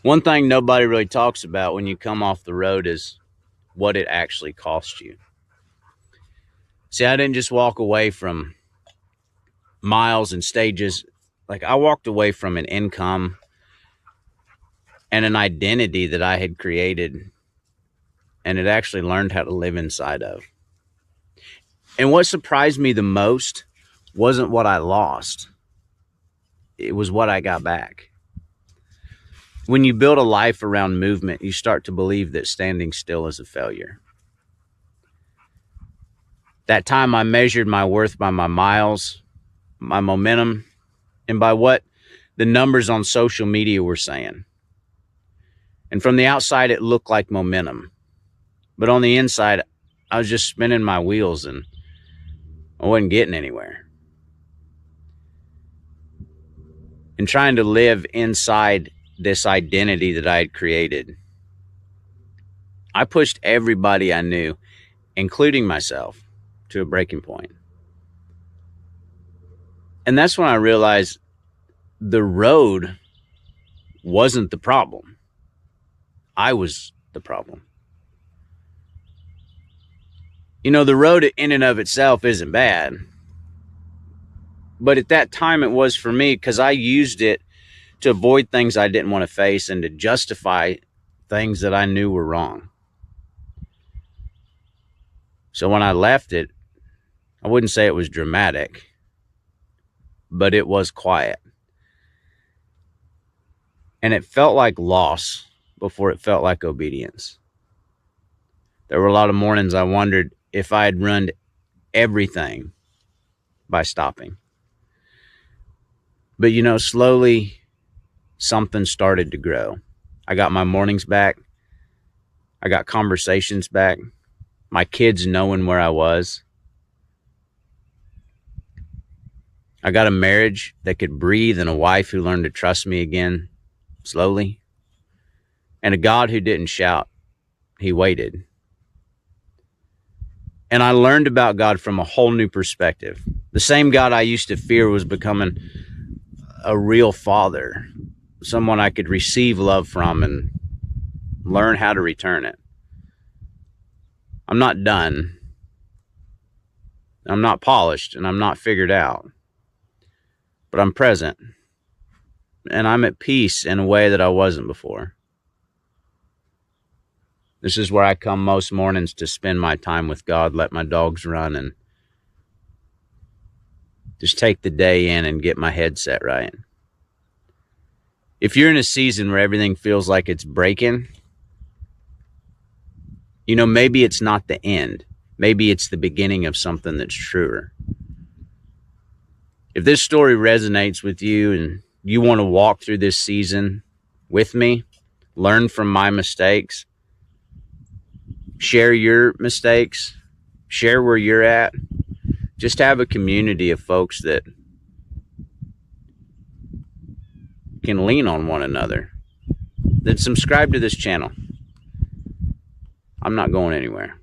One thing nobody really talks about when you come off the road is what it actually cost you. See, I didn't just walk away from miles and stages. Like, I walked away from an income and an identity that I had created and had actually learned how to live inside of. And what surprised me the most wasn't what I lost, it was what I got back. When you build a life around movement, you start to believe that standing still is a failure. That time I measured my worth by my miles, my momentum, and by what the numbers on social media were saying. And from the outside, it looked like momentum. But on the inside, I was just spinning my wheels and I wasn't getting anywhere. And trying to live inside this identity that I had created, I pushed everybody I knew, including myself, to a breaking point. And that's when I realized the road wasn't the problem. I was the problem. You know, the road in and of itself isn't bad. But at that time, it was for me because I used it to avoid things I didn't want to face and to justify things that I knew were wrong. So when I left it, I wouldn't say it was dramatic, but it was quiet. And it felt like loss before it felt like obedience. There were a lot of mornings I wondered if I had ruined everything by stopping. But you know, slowly something started to grow. I got my mornings back. I got conversations back. My kids knowing where I was. I got a marriage that could breathe and a wife who learned to trust me again slowly. And a God who didn't shout, he waited. And I learned about God from a whole new perspective. The same God I used to fear was becoming a real father, someone I could receive love from and learn how to return it. I'm not done. I'm not polished and I'm not figured out, but I'm present and I'm at peace in a way that I wasn't before. This is where I come most mornings to spend my time with God, let my dogs run, and just take the day in and get my head set right. If you're in a season where everything feels like it's breaking, you know, maybe it's not the end. Maybe it's the beginning of something that's truer. If this story resonates with you and you want to walk through this season with me, learn from my mistakes, share your mistakes, share where you're at, just have a community of folks that can lean on one another, then subscribe to this channel. I'm not going anywhere.